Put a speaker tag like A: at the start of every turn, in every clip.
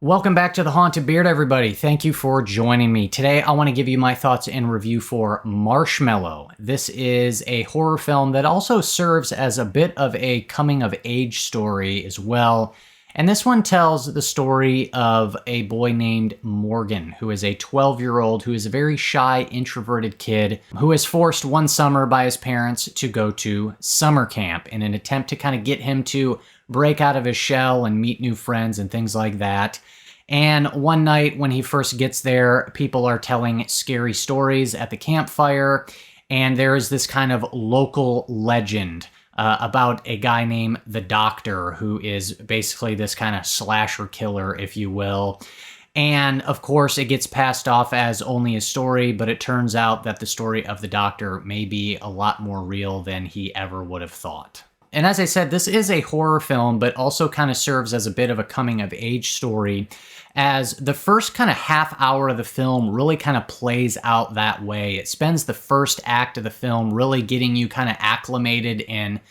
A: Welcome back to The Haunted Beard, everybody. Thank you for joining me. Today, I want to give you my thoughts and review for Marshmallow. This is a horror film that also serves as a bit of a coming-of-age story as well. And this one tells the story of a boy named Morgan, who is a 12-year-old who is a very shy, introverted kid who is forced one summer by his parents to go to summer camp in an attempt to kind of get him to break out of his shell and meet new friends and things like that. And one night when he first gets there, people are telling scary stories at the campfire, and there is this kind of local legend about a guy named the Doctor, who is basically this kind of slasher killer, if you will. And of course, it gets passed off as only a story, but it turns out that the story of the Doctor may be a lot more real than he ever would have thought. And as I said, this is a horror film, but also kind of serves as a bit of a coming-of-age story, as the first kind of half hour of the film really kind of plays out that way. It spends the first act of the film really getting you kind of acclimated and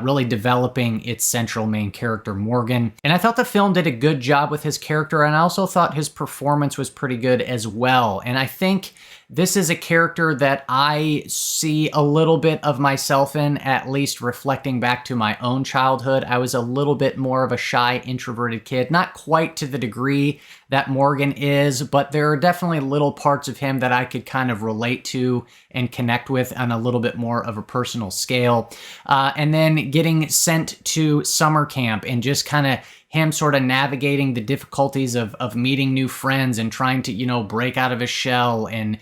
A: really developing its central main character, Morgan. And I thought the film did a good job with his character, and I also thought his performance was pretty good as well. And I think this is a character that I see a little bit of myself in, at least reflecting back to my own childhood. I was a little bit more of a shy, introverted kid, not quite to the degree that Morgan is, but there are definitely little parts of him that I could kind of relate to and connect with on a little bit more of a personal scale. And then getting sent to summer camp and just kind of him sort of navigating the difficulties of meeting new friends and trying to, break out of his shell and,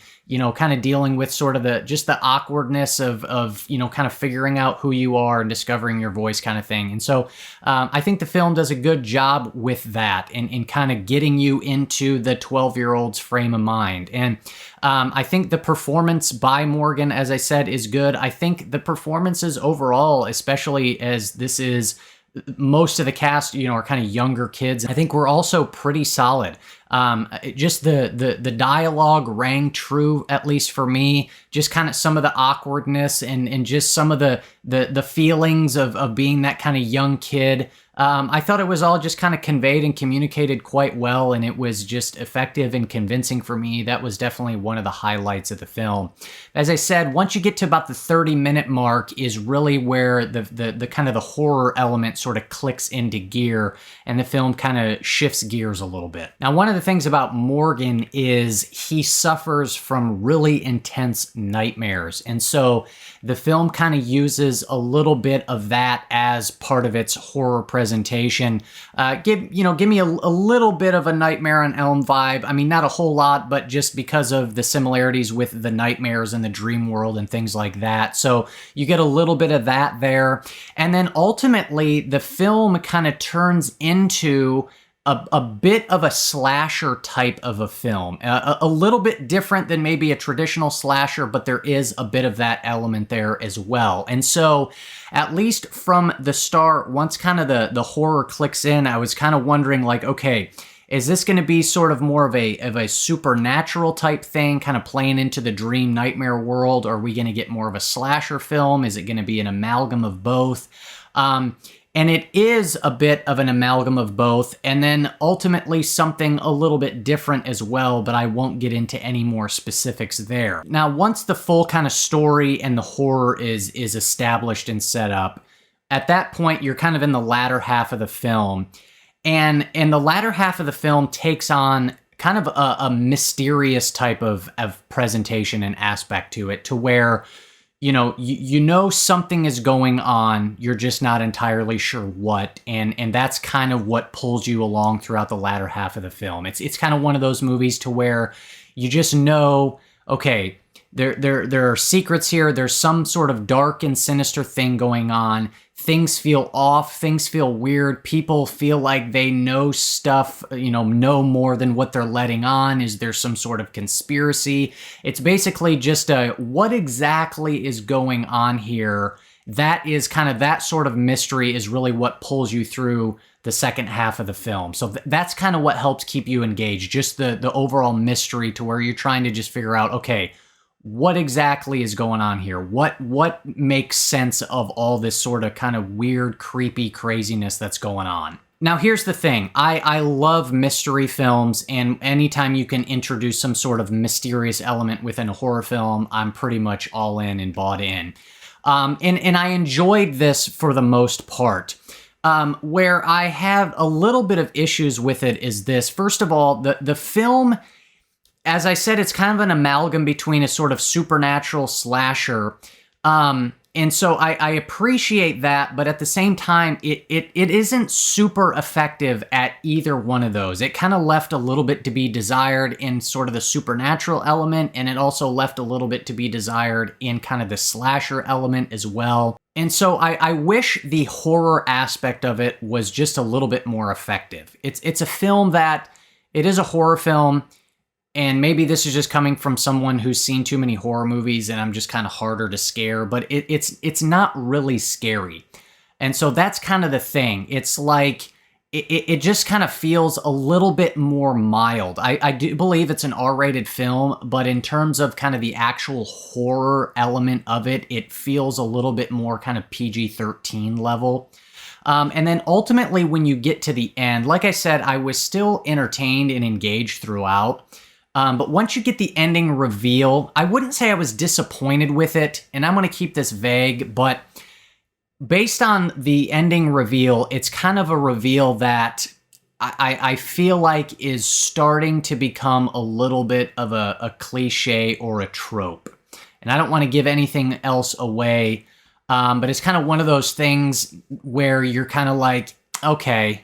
A: kind of dealing with sort of the awkwardness of kind of figuring out who you are and discovering your voice kind of thing. And so I think the film does a good job with that and kind of getting you into the 12-year-old's frame of mind. And I think the performance by Morgan, as I said, is good. I think the performances overall, especially as this is most of the cast, are kind of younger kids, I think we're also pretty solid. Just the dialogue rang true, at least for me. Just kind of some of the awkwardness and just some of the feelings of being that kind of young kid. I thought it was all just kind of conveyed and communicated quite well, and it was just effective and convincing for me. That was definitely one of the highlights of the film. As I said, once you get to about the 30-minute mark is really where the kind of the horror element sort of clicks into gear, and the film kind of shifts gears a little bit. Now, one of the things about Morgan is he suffers from really intense nightmares, and so the film kind of uses a little bit of that as part of its horror presentation. Give me a little bit of a Nightmare on Elm vibe. I mean, not a whole lot, but just because of the similarities with the nightmares and the dream world and things like that. So you get a little bit of that there. And then ultimately, the film kind of turns into a bit of a slasher type of a film. A little bit different than maybe a traditional slasher, but there is a bit of that element there as well. And so, at least from the start, once kind of the horror clicks in, I was kind of wondering, like, okay, is this going to be sort of more of a supernatural type thing, kind of playing into the dream nightmare world? Or are we going to get more of a slasher film? Is it going to be an amalgam of both? And it is a bit of an amalgam of both, and then ultimately something a little bit different as well, but I won't get into any more specifics there. Now, once the full kind of story and the horror is established and set up, at that point, you're kind of in the latter half of the film. And the latter half of the film takes on kind of a mysterious type of presentation and aspect to it, to where you know something is going on, you're just not entirely sure what, and that's kind of what pulls you along throughout the latter half of the film. It's kind of one of those movies to where you just know, okay, there are secrets here, there's some sort of dark and sinister thing going on. Things feel off, things feel weird, people feel like they know stuff, know more than what they're letting on. Is there some sort of conspiracy? It's basically just what exactly is going on here? That is kind of that sort of mystery is really what pulls you through the second half of the film. So that's kind of what helps keep you engaged, just the overall mystery, to where you're trying to just figure out, okay, what exactly is going on here? What makes sense of all this sort of kind of weird, creepy craziness that's going on? Now, here's the thing. I love mystery films, and anytime you can introduce some sort of mysterious element within a horror film, I'm pretty much all in and bought in. And I enjoyed this for the most part. Where I have a little bit of issues with it is this. First of all, the film, as I said, it's kind of an amalgam between a sort of supernatural slasher. And so I appreciate that, but at the same time, it isn't super effective at either one of those. It kind of left a little bit to be desired in sort of the supernatural element, and it also left a little bit to be desired in kind of the slasher element as well. And so I wish the horror aspect of it was just a little bit more effective. It's a film that, it is a horror film, and maybe this is just coming from someone who's seen too many horror movies and I'm just kind of harder to scare, but it's not really scary. And so that's kind of the thing. It's like, it just kind of feels a little bit more mild. I do believe it's an R-rated film, but in terms of kind of the actual horror element of it, it feels a little bit more kind of PG-13 level. And then ultimately when you get to the end, like I said, I was still entertained and engaged throughout. But once you get the ending reveal, I wouldn't say I was disappointed with it, and I'm going to keep this vague, but based on the ending reveal, it's kind of a reveal that I feel like is starting to become a little bit of a cliche or a trope. And I don't want to give anything else away, but it's kind of one of those things where you're kind of like, okay,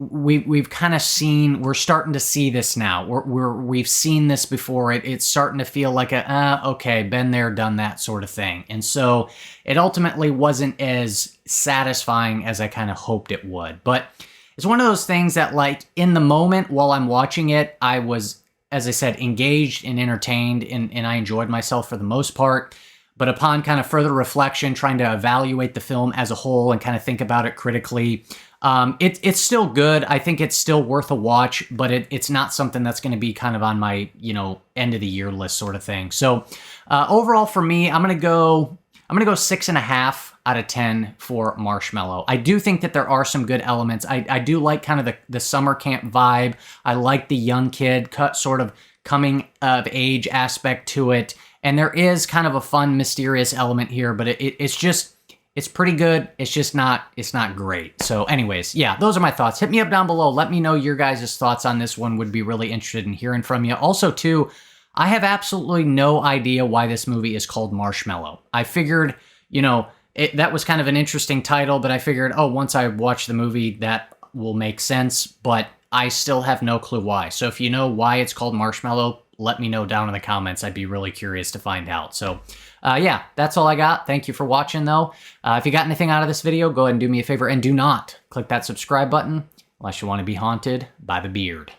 A: we've kind of seen, we're starting to see this now. We've seen this before. It's starting to feel like okay, been there, done that sort of thing. And so it ultimately wasn't as satisfying as I kind of hoped it would. But it's one of those things that, like, in the moment while I'm watching it, I was, as I said, engaged and entertained, and I enjoyed myself for the most part. But upon kind of further reflection, trying to evaluate the film as a whole and kind of think about it critically, it's still good. I think it's still worth a watch, but it's not something that's going to be kind of on my, end of the year list sort of thing. So overall for me, I'm going to go 6.5 out of 10 for Marshmallow. I do think that there are some good elements. I do like kind of the summer camp vibe. I like the young kid sort of coming of age aspect to it. And there is kind of a fun, mysterious element here, but it's pretty good. It's not great. So anyways, yeah, those are my thoughts. Hit me up down below. Let me know your guys' thoughts on this one. Would be really interested in hearing from you. Also, too, I have absolutely no idea why this movie is called Marshmallow. I figured, that was kind of an interesting title, but I figured, once I watch the movie, that will make sense, but I still have no clue why. So if you know why it's called Marshmallow, let me know down in the comments. I'd be really curious to find out. So yeah, that's all I got. Thank you for watching, though. If you got anything out of this video, go ahead and do me a favor, and do not click that subscribe button unless you want to be haunted by the beard.